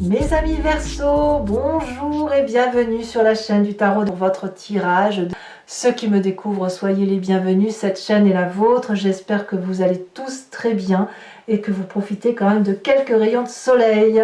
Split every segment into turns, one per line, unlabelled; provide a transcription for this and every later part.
Mes amis Verseau, bonjour et bienvenue sur la chaîne du tarot pour votre tirage. Ceux qui me découvrent, soyez les bienvenus, cette chaîne est la vôtre. J'espère que vous allez tous très bien et que vous profitez quand même de quelques rayons de soleil.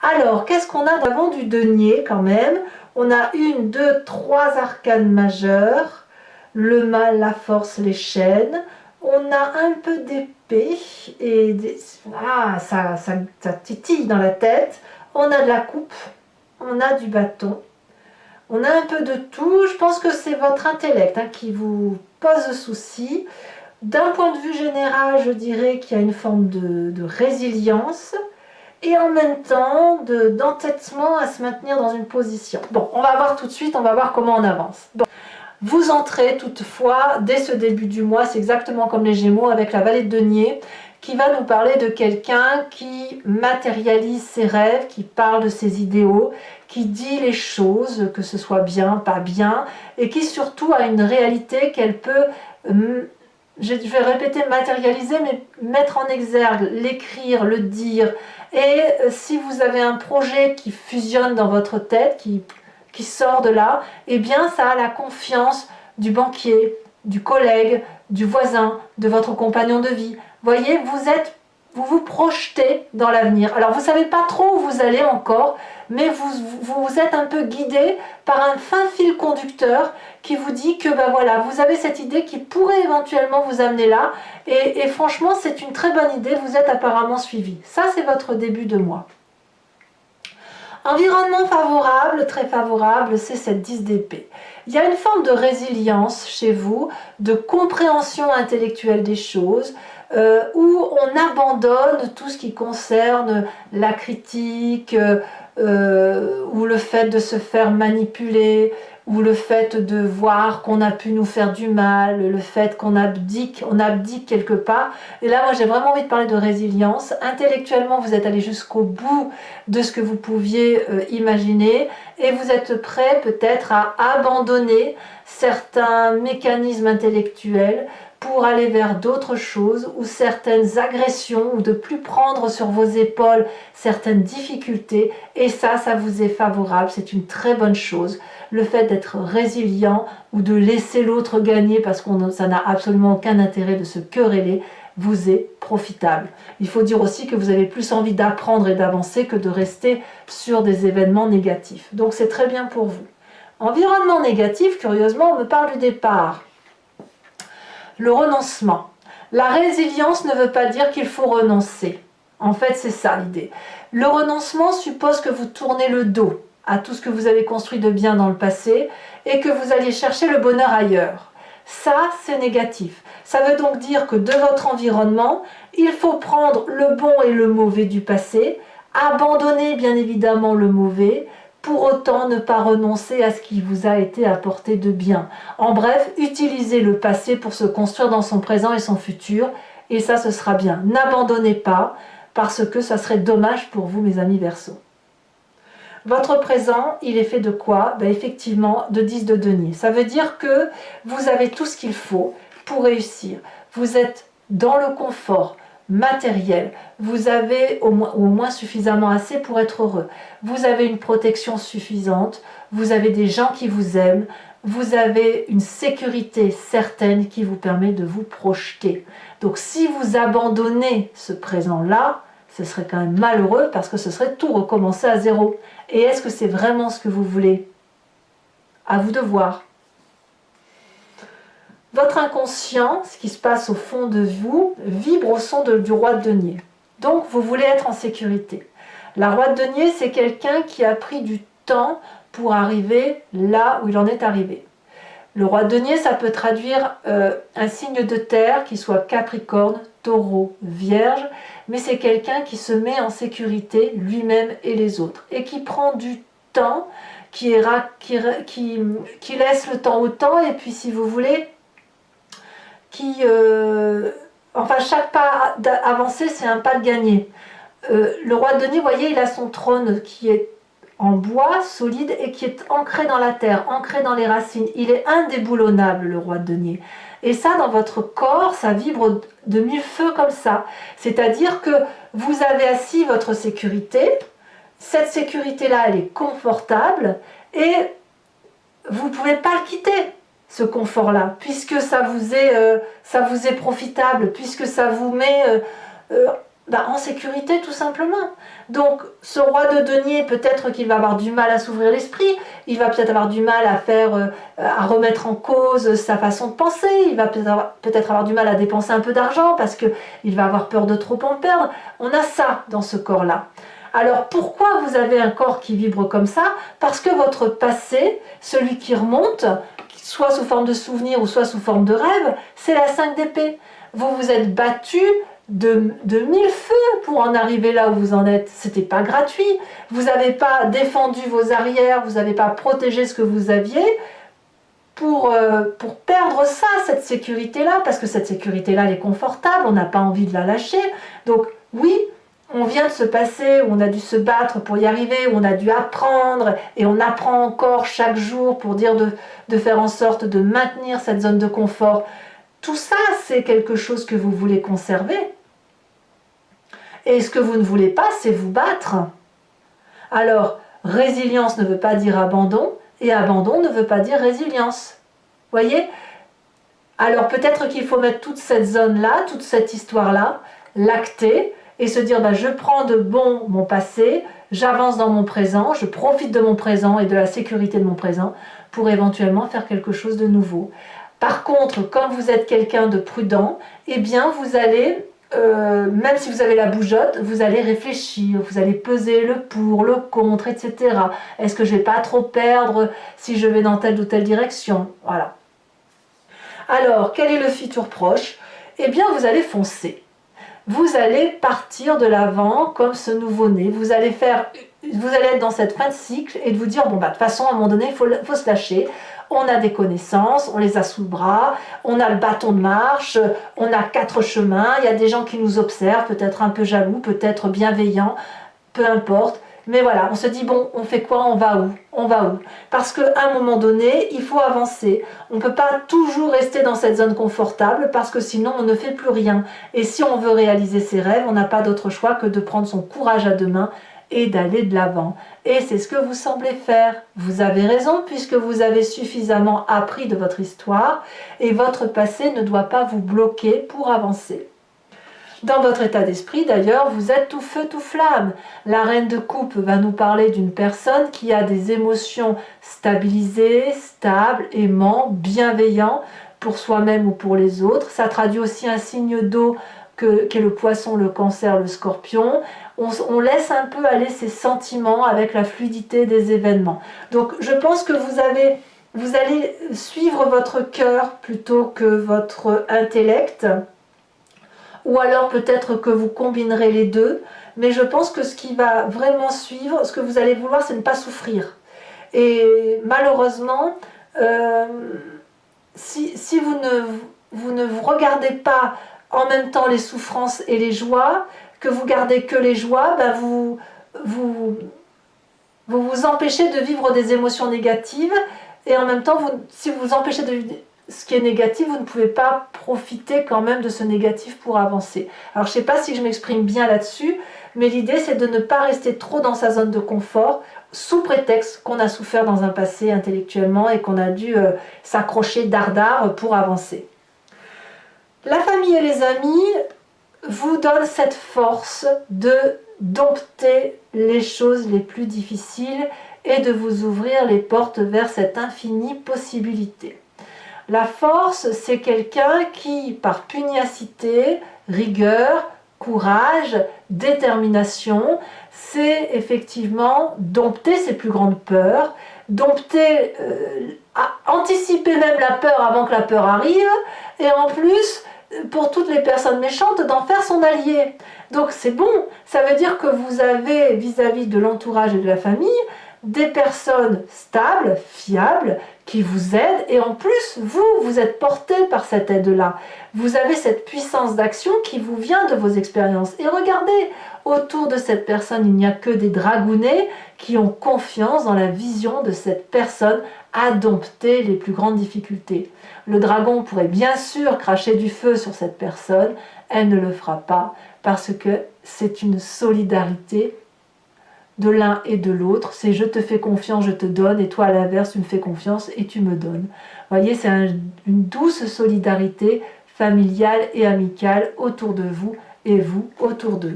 Alors, qu'est-ce qu'on a devant du denier quand même? On a une, deux, trois arcanes majeures, le mal, la force, les chaînes. On a un peu d'épée et ça titille dans la tête. On a de la coupe, on a du bâton, on a un peu de tout. Je pense que c'est votre intellect qui vous pose souci. D'un point de vue général, je dirais qu'il y a une forme de résilience et en même temps d'entêtement à se maintenir dans une position. Bon, on va voir tout de suite, on va voir comment on avance. Bon. Vous entrez toutefois, dès ce début du mois, c'est exactement comme les Gémeaux avec la vallée de denier, qui va nous parler de quelqu'un qui matérialise ses rêves, qui parle de ses idéaux, qui dit les choses, que ce soit bien, pas bien, et qui surtout a une réalité qu'elle peut, je vais répéter matérialiser, mais mettre en exergue, l'écrire, le dire. Et si vous avez un projet qui fusionne dans votre tête, qui sort de là, eh bien ça a la confiance du banquier, du collègue, du voisin, de votre compagnon de vie. Voyez, vous vous projetez dans l'avenir. Alors vous ne savez pas trop où vous allez encore, mais vous êtes un peu guidé par un fin fil conducteur qui vous dit que ben voilà, vous avez cette idée qui pourrait éventuellement vous amener là. Et franchement, c'est une très bonne idée, vous êtes apparemment suivi. Ça, c'est votre début de mois. Environnement favorable, très favorable, c'est cette 10 d'épée. Il y a une forme de résilience chez vous, de compréhension intellectuelle des choses, où on abandonne tout ce qui concerne la critique, ou le fait de se faire manipuler, ou le fait de voir qu'on a pu nous faire du mal, le fait qu'on abdique quelque part. Et là, moi, j'ai vraiment envie de parler de résilience. Intellectuellement, vous êtes allé jusqu'au bout de ce que vous pouviez imaginer, et vous êtes prêt peut-être à abandonner certains mécanismes intellectuels pour aller vers d'autres choses, ou certaines agressions, ou de plus prendre sur vos épaules certaines difficultés, et ça vous est favorable, c'est une très bonne chose. Le fait d'être résilient, ou de laisser l'autre gagner, parce que ça n'a absolument aucun intérêt de se quereller, vous est profitable. Il faut dire aussi que vous avez plus envie d'apprendre et d'avancer que de rester sur des événements négatifs. Donc c'est très bien pour vous. Environnement négatif, curieusement, on me parle du départ. Le renoncement. La résilience ne veut pas dire qu'il faut renoncer. En fait, c'est ça l'idée. Le renoncement suppose que vous tournez le dos à tout ce que vous avez construit de bien dans le passé et que vous alliez chercher le bonheur ailleurs. Ça, c'est négatif. Ça veut donc dire que de votre environnement, il faut prendre le bon et le mauvais du passé, abandonner bien évidemment le mauvais, pour autant ne pas renoncer à ce qui vous a été apporté de bien. En bref, utilisez le passé pour se construire dans son présent et son futur, et ça, ce sera bien. N'abandonnez pas, parce que ça serait dommage pour vous, mes amis Verseau. Votre présent, il est fait de quoi? Ben effectivement, de 10 de denier. Ça veut dire que vous avez tout ce qu'il faut pour réussir. Vous êtes dans le confort matériel, vous avez au moins suffisamment assez pour être heureux, vous avez une protection suffisante, vous avez des gens qui vous aiment, vous avez une sécurité certaine qui vous permet de vous projeter. Donc si vous abandonnez ce présent-là, ce serait quand même malheureux parce que ce serait tout recommencer à zéro. Et est-ce que c'est vraiment ce que vous voulez? À vous de voir. Votre inconscient, ce qui se passe au fond de vous, vibre au son du roi de denier. Donc vous voulez être en sécurité. La roi de denier, c'est quelqu'un qui a pris du temps pour arriver là où il en est arrivé. Le roi de denier, ça peut traduire un signe de terre qui soit Capricorne, Taureau, Vierge, mais c'est quelqu'un qui se met en sécurité lui-même et les autres et qui prend du temps, qui laisse le temps au temps, et puis si vous voulez, enfin chaque pas avancé, c'est un pas de gagné. Le roi de denier, vous voyez, il a son trône qui est en bois solide et qui est ancré dans la terre, ancré dans les racines. Il est indéboulonnable, le roi de denier. Et ça, dans votre corps, ça vibre de mille feux comme ça. C'est-à-dire que vous avez assis votre sécurité, cette sécurité-là, elle est confortable et vous ne pouvez pas le quitter, ce confort-là, puisque ça vous est profitable, puisque ça vous met en sécurité tout simplement. Donc ce roi de denier, peut-être qu'il va avoir du mal à s'ouvrir l'esprit, il va peut-être avoir du mal à remettre en cause sa façon de penser, il va peut-être avoir du mal à dépenser un peu d'argent parce qu'il va avoir peur de trop en perdre. On a ça dans ce corps-là. Alors pourquoi vous avez un corps qui vibre comme ça? Parce que votre passé, celui qui remonte, soit sous forme de souvenir ou soit sous forme de rêve, c'est la 5 d'épée. Vous vous êtes battu de mille feux pour en arriver là où vous en êtes. C'était pas gratuit. Vous n'avez pas défendu vos arrières, vous n'avez pas protégé ce que vous aviez pour perdre ça, cette sécurité-là, parce que cette sécurité-là, elle est confortable, on n'a pas envie de la lâcher. Donc oui, on vient de se passer, où on a dû se battre pour y arriver, où on a dû apprendre, et on apprend encore chaque jour pour dire de faire en sorte de maintenir cette zone de confort. Tout ça, c'est quelque chose que vous voulez conserver. Et ce que vous ne voulez pas, c'est vous battre. Alors, résilience ne veut pas dire abandon, et abandon ne veut pas dire résilience. Voyez? Alors peut-être qu'il faut mettre toute cette zone-là, toute cette histoire-là, l'acter, et se dire, je prends de bon mon passé, j'avance dans mon présent, je profite de mon présent et de la sécurité de mon présent pour éventuellement faire quelque chose de nouveau. Par contre, comme vous êtes quelqu'un de prudent, eh bien vous allez, même si vous avez la bougeotte, vous allez réfléchir, vous allez peser le pour, le contre, etc. Est-ce que je ne vais pas trop perdre si je vais dans telle ou telle direction? Voilà. Alors, quel est le futur proche? Eh bien, vous allez foncer. Vous allez partir de l'avant comme ce nouveau-né. Vous allez être dans cette fin de cycle et de vous dire, de toute façon, à un moment donné, il faut se lâcher. On a des connaissances, on les a sous le bras, on a le bâton de marche, on a 4 chemins, il y a des gens qui nous observent, peut-être un peu jaloux, peut-être bienveillants, peu importe. Mais voilà, on se dit, on fait quoi? On va où? On va où? Parce qu'à un moment donné, il faut avancer. On ne peut pas toujours rester dans cette zone confortable parce que sinon, on ne fait plus rien. Et si on veut réaliser ses rêves, on n'a pas d'autre choix que de prendre son courage à deux mains et d'aller de l'avant. Et c'est ce que vous semblez faire. Vous avez raison puisque vous avez suffisamment appris de votre histoire et votre passé ne doit pas vous bloquer pour avancer. Dans votre état d'esprit, d'ailleurs, vous êtes tout feu, tout flamme. La reine de coupe va nous parler d'une personne qui a des émotions stabilisées, stables, aimants, bienveillants pour soi-même ou pour les autres. Ça traduit aussi un signe d'eau qu'est le poisson, le cancer, le scorpion. On laisse un peu aller ses sentiments avec la fluidité des événements. Donc je pense que vous allez suivre votre cœur plutôt que votre intellect. Ou alors peut-être que vous combinerez les deux, mais je pense que ce qui va vraiment suivre, ce que vous allez vouloir, c'est ne pas souffrir. Et malheureusement, si vous ne regardez pas en même temps les souffrances et les joies, que vous gardez que les joies, vous vous empêchez de vivre des émotions négatives, et en même temps, si vous vous empêchez de vivre ce qui est négatif, vous ne pouvez pas profiter quand même de ce négatif pour avancer. Alors je ne sais pas si je m'exprime bien là-dessus, mais l'idée c'est de ne pas rester trop dans sa zone de confort, sous prétexte qu'on a souffert dans un passé intellectuellement et qu'on a dû s'accrocher dardard pour avancer. La famille et les amis vous donnent cette force de dompter les choses les plus difficiles et de vous ouvrir les portes vers cette infinie possibilité. La force, c'est quelqu'un qui, par pugnacité, rigueur, courage, détermination, sait effectivement dompter ses plus grandes peurs, dompter, anticiper même la peur avant que la peur arrive, et en plus, pour toutes les personnes méchantes, d'en faire son allié. Donc c'est bon, ça veut dire que vous avez vis-à-vis de l'entourage et de la famille, des personnes stables, fiables, qui vous aident, et en plus, vous êtes porté par cette aide-là. Vous avez cette puissance d'action qui vous vient de vos expériences. Et regardez, autour de cette personne, il n'y a que des dragounets qui ont confiance dans la vision de cette personne à dompter les plus grandes difficultés. Le dragon pourrait bien sûr cracher du feu sur cette personne, elle ne le fera pas, parce que c'est une solidarité de l'un et de l'autre. C'est je te fais confiance, je te donne, et toi à l'inverse, tu me fais confiance et tu me donnes. Vous voyez, c'est une douce solidarité familiale et amicale autour de vous et vous autour d'eux.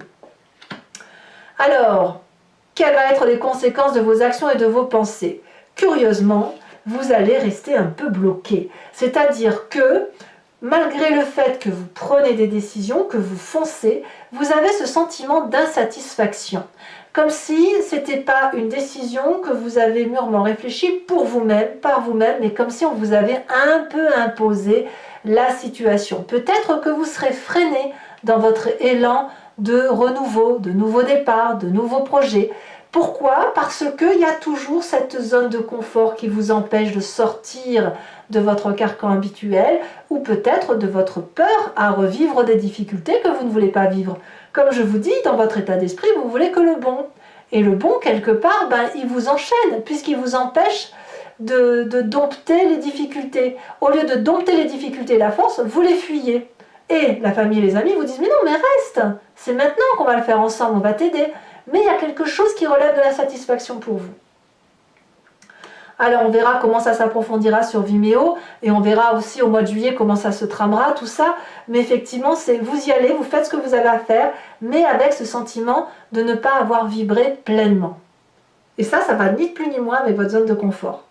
Alors, quelles vont être les conséquences de vos actions et de vos pensées? Curieusement, vous allez rester un peu bloqué. C'est-à-dire que, malgré le fait que vous prenez des décisions, que vous foncez, vous avez ce sentiment d'insatisfaction. Comme si ce n'était pas une décision que vous avez mûrement réfléchie pour vous-même, par vous-même, mais comme si on vous avait un peu imposé la situation. Peut-être que vous serez freiné dans votre élan de renouveau, de nouveaux départs, de nouveaux projets. Pourquoi? Parce qu'il y a toujours cette zone de confort qui vous empêche de sortir de votre carcan habituel ou peut-être de votre peur à revivre des difficultés que vous ne voulez pas vivre. Comme je vous dis, dans votre état d'esprit, vous voulez que le bon. Et le bon, quelque part, il vous enchaîne puisqu'il vous empêche de dompter les difficultés. Au lieu de dompter les difficultés et la force, vous les fuyez. Et la famille et les amis vous disent « Mais non, mais reste, c'est maintenant qu'on va le faire ensemble, on va t'aider. » Mais il y a quelque chose qui relève de la satisfaction pour vous. Alors on verra comment ça s'approfondira sur Vimeo et on verra aussi au mois de juillet comment ça se tramera, tout ça. Mais effectivement, vous y allez, vous faites ce que vous avez à faire, mais avec ce sentiment de ne pas avoir vibré pleinement. Et ça va ni plus ni moins avec votre zone de confort.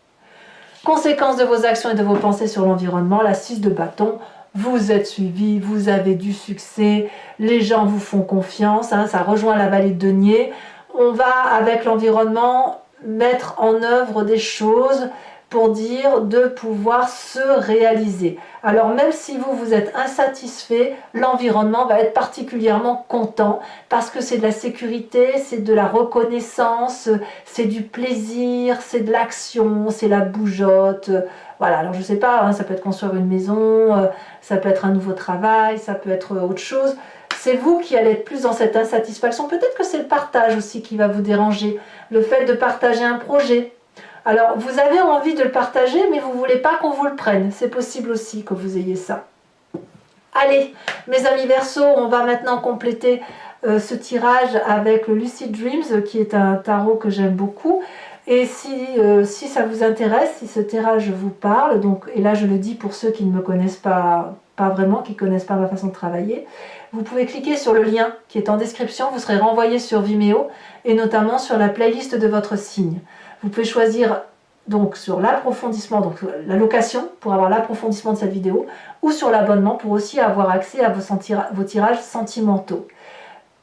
Conséquence de vos actions et de vos pensées sur l'environnement, la 6 de bâton. Vous êtes suivi, vous avez du succès, les gens vous font confiance, ça rejoint la vallée de denier. On va, avec l'environnement, mettre en œuvre des choses pour dire de pouvoir se réaliser. Alors même si vous êtes insatisfait, l'environnement va être particulièrement content parce que c'est de la sécurité, c'est de la reconnaissance, c'est du plaisir, c'est de l'action, c'est la bougeotte. Voilà, alors je ne sais pas, ça peut être construire une maison, ça peut être un nouveau travail, ça peut être autre chose. C'est vous qui allez être plus dans cette insatisfaction. Peut-être que c'est le partage aussi qui va vous déranger, le fait de partager un projet. Alors, vous avez envie de le partager, mais vous ne voulez pas qu'on vous le prenne. C'est possible aussi que vous ayez ça. Allez, mes amis Verseau, on va maintenant compléter ce tirage avec le Lucid Dreams, qui est un tarot que j'aime beaucoup. Et si ça vous intéresse, si ce tirage vous parle, donc, et là je le dis pour ceux qui ne me connaissent pas vraiment, qui ne connaissent pas ma façon de travailler, vous pouvez cliquer sur le lien qui est en description, vous serez renvoyé sur Vimeo et notamment sur la playlist de votre signe. Vous pouvez choisir donc sur l'approfondissement, donc la location pour avoir l'approfondissement de cette vidéo, ou sur l'abonnement pour aussi avoir accès à vos tirages sentimentaux.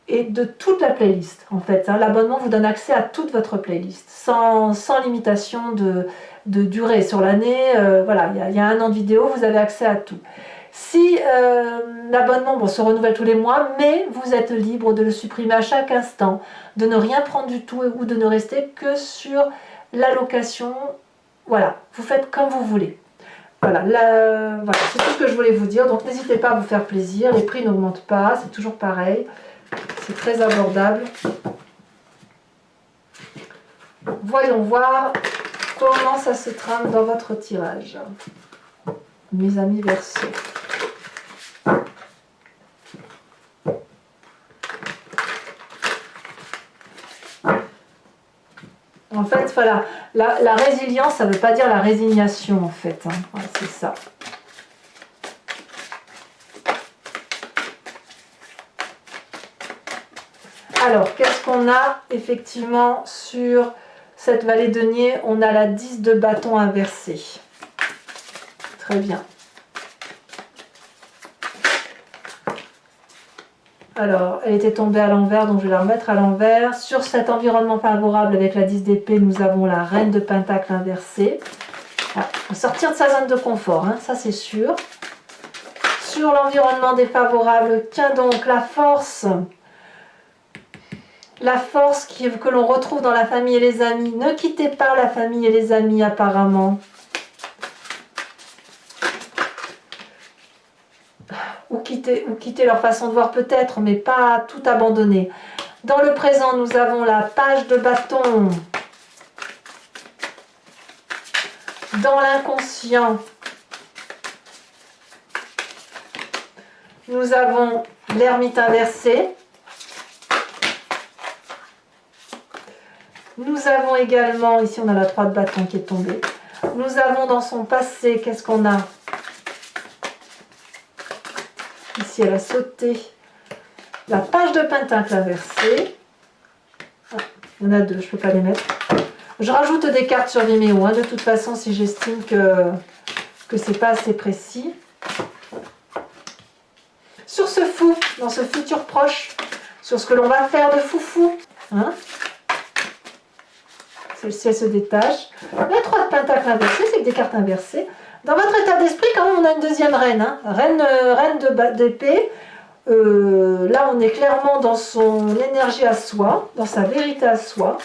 Et de toute la playlist en fait. L'abonnement vous donne accès à toute votre playlist, sans limitation de durée sur l'année. Voilà, il y a 1 an de vidéo, vous avez accès à tout. Si l'abonnement se renouvelle tous les mois, mais vous êtes libre de le supprimer à chaque instant, de ne rien prendre du tout ou de ne rester que sur la location. Voilà, vous faites comme vous voulez. Voilà, voilà, c'est tout ce que je voulais vous dire. Donc n'hésitez pas à vous faire plaisir, les prix n'augmentent pas, c'est toujours pareil. C'est très abordable. Voyons voir comment ça se trame dans votre tirage. Mes amis Verseau. En fait, voilà, la résilience, ça ne veut pas dire la résignation, en fait. Voilà, c'est ça. Alors, qu'est-ce qu'on a effectivement sur cette vallée de denier? On a la 10 de bâton inversé. Très bien. Alors, elle était tombée à l'envers, donc je vais la remettre à l'envers. Sur cet environnement favorable avec la 10 d'épée, nous avons la reine de pentacle inversée. Voilà. Faut sortir de sa zone de confort, ça c'est sûr. Sur l'environnement défavorable, tiens donc la force. La force que l'on retrouve dans la famille et les amis. Ne quittez pas la famille et les amis apparemment. Ou quitter leur façon de voir peut-être, mais pas tout abandonner. Dans le présent, nous avons la page de bâton. Dans l'inconscient, nous avons l'ermite inversé. Nous avons également, ici on a la 3 de bâton qui est tombée. Nous avons dans son passé, qu'est-ce qu'on a? Ici elle a sauté. La page de pentacle inversée. Ah, il y en a 2, je ne peux pas les mettre. Je rajoute des cartes sur Vimeo, hein, de toute façon, si j'estime que c'est pas assez précis. Sur ce fou, dans ce futur proche, sur ce que l'on va faire de foufou. Hein, celle-ci, elle se détache. La 3 de pentacle inversée, c'est que des cartes inversées. Dans votre état d'esprit, quand même, on a une deuxième reine. Hein, reine d'épée. Là, on est clairement dans son énergie à soi, dans sa vérité à soi.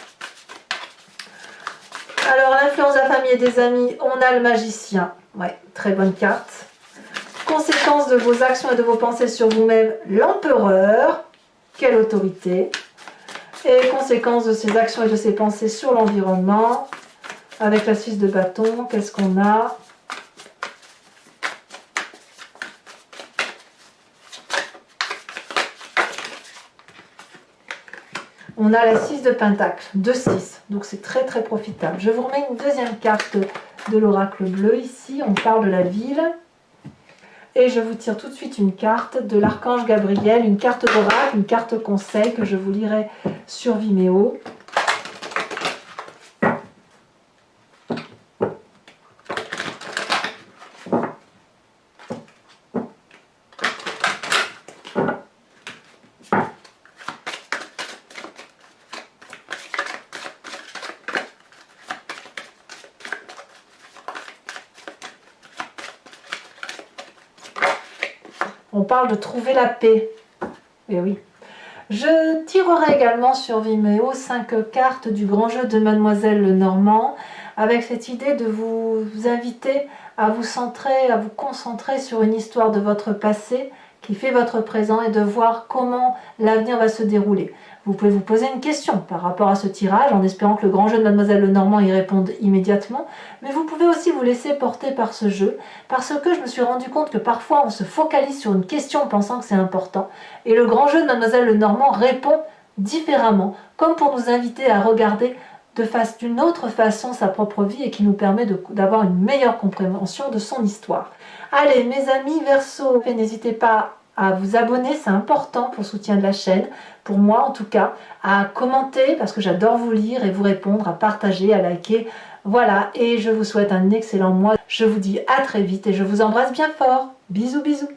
Alors, l'influence de la famille et des amis, on a le magicien. Ouais, très bonne carte. Conséquences de vos actions et de vos pensées sur vous-même, l'empereur. Quelle autorité. Et conséquences de ses actions et de ses pensées sur l'environnement. Avec la 6 de bâton, qu'est-ce qu'on a? On a la 6 de pentacle, 2-6, donc c'est très très profitable. Je vous remets une deuxième carte de l'oracle bleu ici, on parle de la ville. Et je vous tire tout de suite une carte de l'archange Gabriel, une carte d'oracle, une carte conseil que je vous lirai sur Vimeo. On parle de trouver la paix. Et oui. Je tirerai également sur Vimeo 5 cartes du grand jeu de Mademoiselle Lenormand, avec cette idée de vous inviter à vous centrer, à vous concentrer sur une histoire de votre passé qui fait votre présent et de voir comment l'avenir va se dérouler. Vous pouvez vous poser une question par rapport à ce tirage en espérant que le grand jeu de Mademoiselle Lenormand y réponde immédiatement, mais vous pouvez aussi vous laisser porter par ce jeu parce que je me suis rendu compte que parfois on se focalise sur une question pensant que c'est important et le grand jeu de Mademoiselle Lenormand répond différemment, comme pour nous inviter à regarder d'une autre façon sa propre vie et qui nous permet d'avoir une meilleure compréhension de son histoire. Allez mes amis Verseau, n'hésitez pas à vous abonner, c'est important pour le soutien de la chaîne, pour moi en tout cas, à commenter parce que j'adore vous lire et vous répondre, à partager, à liker. Voilà, et je vous souhaite un excellent mois. Je vous dis à très vite et je vous embrasse bien fort. Bisous bisous.